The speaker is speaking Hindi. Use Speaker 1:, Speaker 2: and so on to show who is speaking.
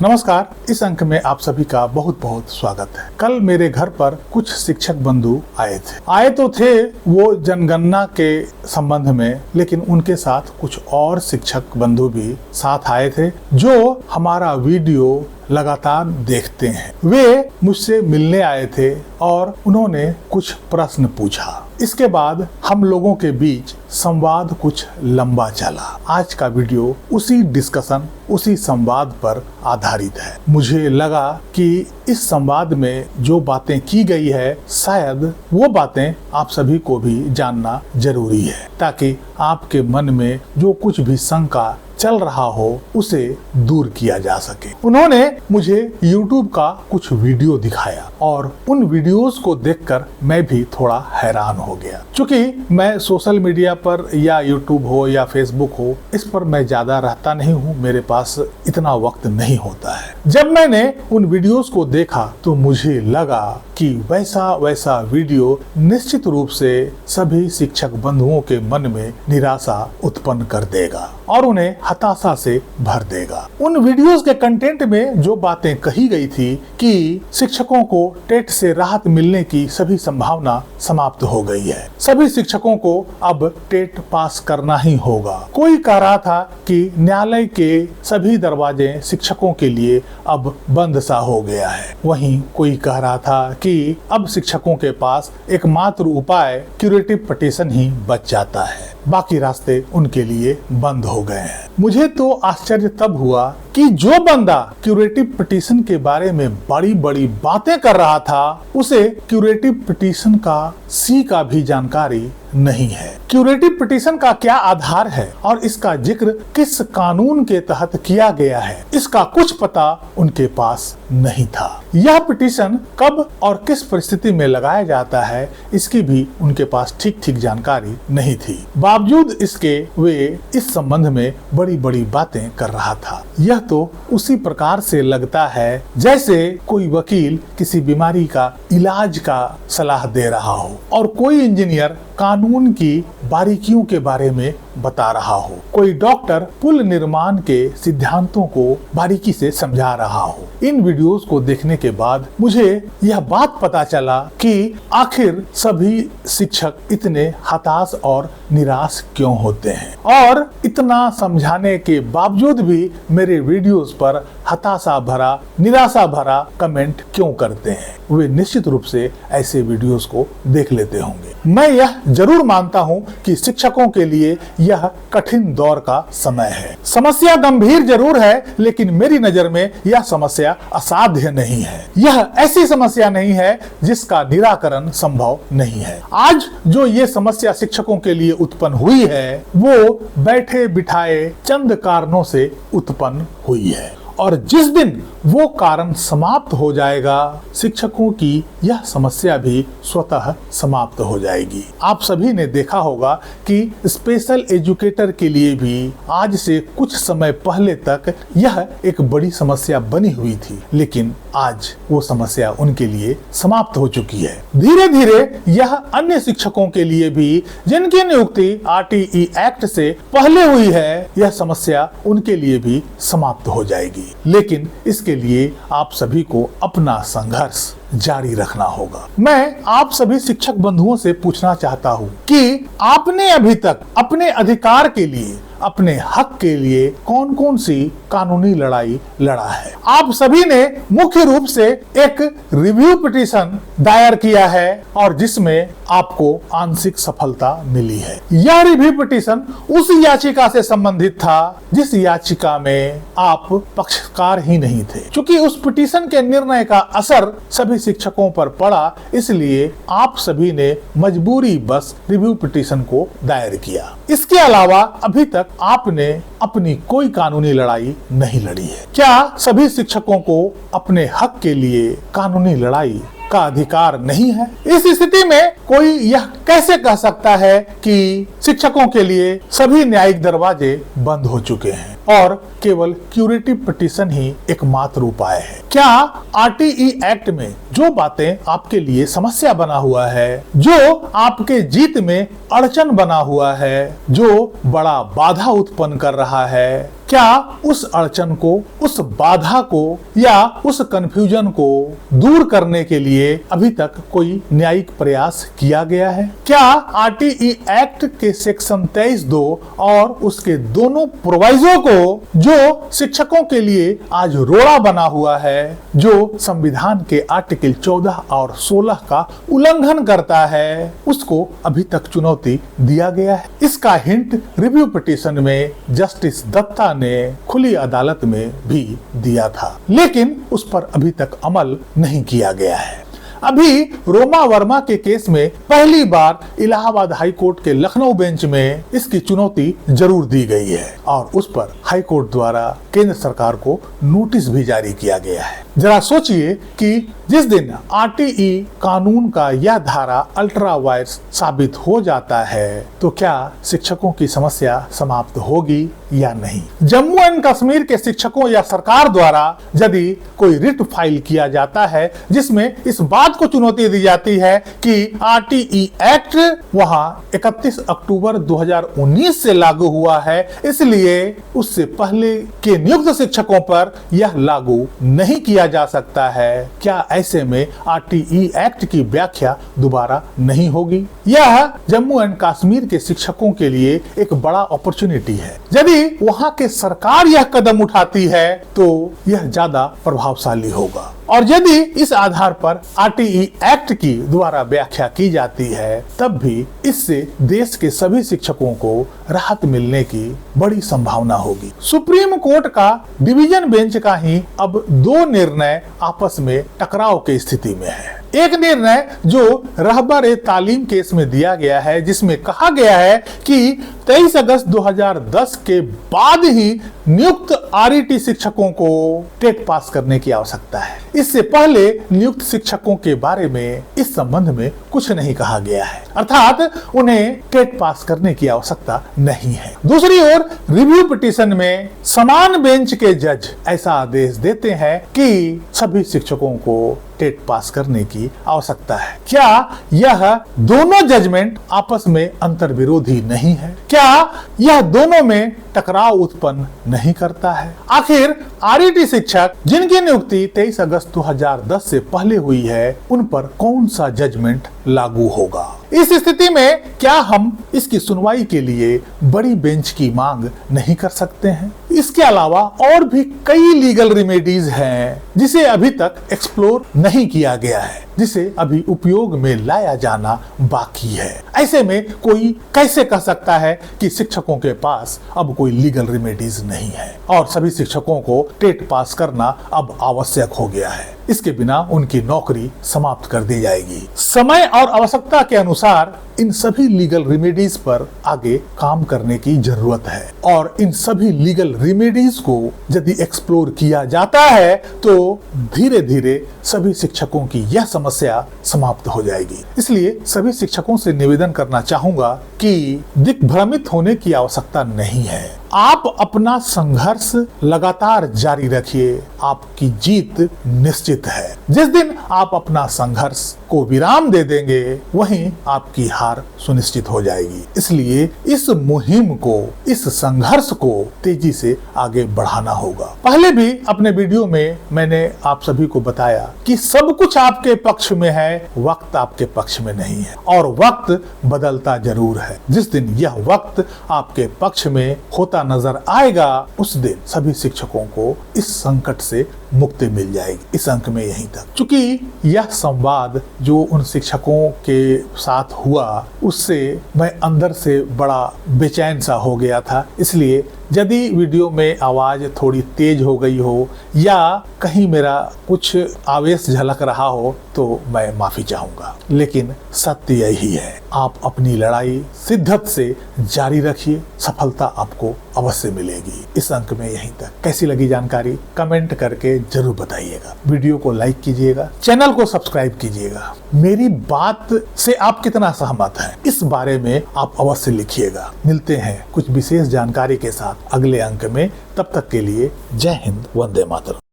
Speaker 1: नमस्कार। इस अंक में आप सभी का बहुत बहुत स्वागत है। कल मेरे घर पर कुछ शिक्षक बंधु आए तो थे वो जनगणना के संबंध में, लेकिन उनके साथ कुछ और शिक्षक बंधु भी साथ आए थे जो हमारा वीडियो लगातार देखते हैं। वे मुझसे मिलने आए थे और उन्होंने कुछ प्रश्न पूछा। इसके बाद हम लोगों के बीच संवाद कुछ लंबा चला। आज का वीडियो उसी डिस्कशन, उसी संवाद पर आधारित है। मुझे लगा कि इस संवाद में जो बातें की गई है, शायद वो बातें आप सभी को भी जानना जरूरी है, ताकि आपके मन में जो कुछ भी शंका चल रहा हो उसे दूर किया जा सके। उन्होंने मुझे YouTube का कुछ वीडियो दिखाया और उन वीडियोस को देखकर मैं भी थोड़ा हैरान हो गया। क्योंकि मैं सोशल मीडिया पर या YouTube हो या Facebook हो, इस पर मैं ज्यादा रहता नहीं हूँ, मेरे पास इतना वक्त नहीं होता है। जब मैंने उन वीडियोस को देखा तो मुझे लगा कि वैसा वीडियो निश्चित रूप से सभी शिक्षक बंधुओं के मन में निराशा उत्पन्न कर देगा और उन्हें हताशा से भर देगा। उन वीडियोस के कंटेंट में जो बातें कही गई थी कि शिक्षकों को टेट से राहत मिलने की सभी संभावना समाप्त हो गई है, सभी शिक्षकों को अब टेट पास करना ही होगा। कोई कह रहा था कि न्यायालय के सभी दरवाजे शिक्षकों के लिए अब बंद सा हो गया है। वहीं कोई कह रहा था कि अब शिक्षकों के पास एकमात्र उपाय क्यूरेटिव पिटीशन ही बच जाता है, बाकी रास्ते उनके लिए बंद हो गए हैं। मुझे तो आश्चर्य तब हुआ कि जो बंदा क्यूरेटिव पिटीशन के बारे में बड़ी बड़ी बातें कर रहा था, उसे क्यूरेटिव पिटीशन का सी का भी जानकारी नहीं है। क्यूरेटिव पिटीशन का क्या आधार है और इसका जिक्र किस कानून के तहत किया गया है, इसका कुछ पता उनके पास नहीं था। यह पिटीशन कब और किस परिस्थिति में लगाया जाता है, इसकी भी उनके पास ठीक जानकारी नहीं थी। बावजूद इसके वे इस संबंध में बड़ी बड़ी बातें कर रहा था। यह तो उसी प्रकार से लगता है जैसे कोई वकील किसी बीमारी का इलाज का सलाह दे रहा हो और कोई इंजीनियर कानून की बारीकियों के बारे में बता रहा हो, कोई डॉक्टर पुल निर्माण के सिद्धांतों को बारीकी से समझा रहा हो। इन वीडियोस को देखने के बाद मुझे यह बात पता चला कि आखिर सभी शिक्षक इतने हताश और निराश क्यों होते हैं और इतना समझाने के बावजूद भी मेरे वीडियोस पर हताशा भरा, निराशा भरा कमेंट क्यों करते हैं। वे निश्चित रूप से ऐसे वीडियोस को देख लेते होंगे। मैं यह जरूर मानता हूं कि शिक्षकों के लिए यह कठिन दौर का समय है। समस्या गंभीर जरूर है, लेकिन मेरी नजर में यह समस्या असाध्य नहीं है। यह ऐसी समस्या नहीं है जिसका निराकरण संभव नहीं है। आज जो ये समस्या शिक्षकों के लिए उत्पन्न हुई है, वो बैठे बिठाए चंद कारणों से उत्पन्न हुई है और जिस दिन वो कारण समाप्त हो जाएगा, शिक्षकों की यह समस्या भी स्वतः समाप्त हो जाएगी। आप सभी ने देखा होगा कि स्पेशल एजुकेटर के लिए भी आज से कुछ समय पहले तक यह एक बड़ी समस्या बनी हुई थी, लेकिन आज वो समस्या उनके लिए समाप्त हो चुकी है। धीरे धीरे यह अन्य शिक्षकों के लिए भी, जिनकी नियुक्ति RTE एक्ट से पहले हुई है, यह समस्या उनके लिए भी समाप्त हो जाएगी। लेकिन इसके लिए आप सभी को अपना संघर्ष जारी रखना होगा। मैं आप सभी शिक्षक बंधुओं से पूछना चाहता हूँ कि आपने अभी तक अपने अधिकार के लिए, अपने हक के लिए कौन कौन सी कानूनी लड़ाई लड़ा है। आप सभी ने मुख्य रूप से एक रिव्यू पिटीशन दायर किया है और जिसमें आपको आंशिक सफलता मिली है। यह रिव्यू पिटीशन उस याचिका से संबंधित था जिस याचिका में आप पक्षकार ही नहीं थे। क्योंकि उस पिटीशन के निर्णय का असर सभी शिक्षकों पर पड़ा, इसलिए आप सभी ने मजबूरी बस रिव्यू पिटीशन को दायर किया। इसके अलावा अभी तक आपने अपनी कोई कानूनी लड़ाई नहीं लड़ी है। क्या सभी शिक्षकों को अपने हक के लिए कानूनी लड़ाई का अधिकार नहीं है? इस स्थिति में कोई यह कैसे कह सकता है कि शिक्षकों के लिए सभी न्यायिक दरवाजे बंद हो चुके हैं और केवल क्यूरेटिव पिटीशन ही एकमात्र उपाय है? क्या RTE एक्ट में जो बातें आपके लिए समस्या बना हुआ है, जो आपके जीत में अड़चन बना हुआ है, जो बड़ा बाधा उत्पन्न कर रहा है, क्या उस अड़चन को, उस बाधा को या उस कंफ्यूजन को दूर करने के लिए अभी तक कोई न्यायिक प्रयास किया गया है? क्या आरटीई एक्ट के सेक्शन 23(2) और उसके दोनों प्रोवाइजो को, जो शिक्षकों के लिए आज रोड़ा बना हुआ है, जो संविधान के आर्टिकल 14 और 16 का उल्लंघन करता है, उसको अभी तक चुनौती दिया गया है? इसका हिंट रिव्यू पिटीशन में जस्टिस दत्ता ने खुली अदालत में भी दिया था, लेकिन उस पर अभी तक अमल नहीं किया गया है। अभी रोमा वर्मा के केस में पहली बार इलाहाबाद हाई कोर्ट के लखनऊ बेंच में इसकी चुनौती जरूर दी गई है और उस पर हाई कोर्ट द्वारा केंद्र सरकार को नोटिस भी जारी किया गया है। जरा सोचिए कि जिस दिन आरटीई कानून का यह धारा अल्ट्रा वायरस साबित हो जाता है तो क्या शिक्षकों की समस्या समाप्त होगी या नहीं? जम्मू एंड कश्मीर के शिक्षकों या सरकार द्वारा यदि कोई रिट फाइल किया जाता है जिसमें इस बात को चुनौती दी जाती है कि आरटीई एक्ट वहां 31 अक्टूबर 2019 से लागू हुआ है, इसलिए उससे पहले के नियुक्त शिक्षकों पर यह लागू नहीं किया जा सकता है, क्या ऐसे में आरटीई एक्ट की व्याख्या दोबारा नहीं होगी? यह जम्मू एंड कश्मीर के शिक्षकों के लिए एक बड़ा अपॉर्चुनिटी है। यदि वहां के सरकार यह कदम उठाती है तो यह ज्यादा प्रभावशाली होगा और यदि इस आधार पर आरटीई एक्ट की द्वारा व्याख्या की जाती है तब भी इससे देश के सभी शिक्षकों को राहत मिलने की बड़ी संभावना होगी। सुप्रीम कोर्ट का डिवीजन बेंच का ही अब दो निर्णय आपस में टकराव की स्थिति में है। एक निर्णय जो रहबर तालीम केस में दिया गया है जिसमें कहा गया है कि 23 अगस्त 2010 के बाद ही नियुक्त आरईटी शिक्षकों को टेट पास करने की आवश्यकता है। इससे पहले नियुक्त शिक्षकों के बारे में इस संबंध में कुछ नहीं कहा गया है, अर्थात उन्हें टेट पास करने की आवश्यकता नहीं है। दूसरी ओर रिव्यू पिटीशन में समान बेंच के जज ऐसा आदेश देते हैं कि सभी शिक्षकों को टेट पास करने की आवश्यकता है। क्या यह दोनों जजमेंट आपस में अंतर विरोधी नहीं है? क्या यह दोनों में टकराव उत्पन्न नहीं करता है? आखिर आरईटी शिक्षक जिनकी नियुक्ति 23 अगस्त 2010 से पहले हुई है उन पर कौन सा जजमेंट लागू होगा? इस स्थिति में क्या हम इसकी सुनवाई के लिए बड़ी बेंच की मांग नहीं कर सकते हैं? इसके अलावा और भी कई लीगल रेमेडीज हैं जिसे अभी तक एक्सप्लोर नहीं किया गया है, जिसे अभी उपयोग में लाया जाना बाकी है। ऐसे में कोई कैसे कह सकता है कि शिक्षकों के पास अब कोई लीगल रेमेडीज नहीं है और सभी शिक्षकों को टेट पास करना अब आवश्यक हो गया है? इसके बिना उनकी नौकरी समाप्त कर दी जाएगी। समय और आवश्यकता के अनुसार इन सभी लीगल रेमेडीज पर आगे काम करने की जरूरत है और इन सभी लीगल रेमेडीज को यदि एक्सप्लोर किया जाता है तो धीरे धीरे सभी शिक्षकों की यह समस्या समाप्त हो जाएगी। इसलिए सभी शिक्षकों से निवेदन करना चाहूंगा कि दिग्भ्रमित होने की आवश्यकता नहीं है। आप अपना संघर्ष लगातार जारी रखिए, आपकी जीत निश्चित है। जिस दिन आप अपना संघर्ष को विराम दे देंगे वहीं आपकी हार सुनिश्चित हो जाएगी। इसलिए इस मुहिम को, इस संघर्ष को तेजी से आगे बढ़ाना होगा। पहले भी अपने वीडियो में मैंने आप सभी को बताया कि सब कुछ आपके पक्ष में है, वक्त आपके पक्ष में नहीं है और वक्त बदलता जरूर है। जिस दिन यह वक्त आपके पक्ष में होता नजर आएगा उस दिन सभी शिक्षकों को इस संकट से मुक्ति मिल जाएगी। इस अंक में यहीं तक, चूंकि यह संवाद जो उन शिक्षकों के साथ हुआ उससे मैं अंदर से बड़ा बेचैन सा हो गया था, इसलिए यदि वीडियो में आवाज थोड़ी तेज हो गई हो या कहीं मेरा कुछ आवेश झलक रहा हो तो मैं माफी चाहूंगा। लेकिन सत्य यही है, आप अपनी लड़ाई शिद्दत से जारी रखिए, सफलता आपको अवश्य मिलेगी। इस अंक में यहीं तक। कैसी लगी जानकारी कमेंट करके जरूर बताइएगा। वीडियो को लाइक कीजिएगा, चैनल को सब्सक्राइब कीजिएगा। मेरी बात से आप कितना सहमत हैं इस बारे में आप अवश्य लिखिएगा। मिलते हैं कुछ विशेष जानकारी के साथ अगले अंक में। तब तक के लिए जय हिंद, वंदे मातरम।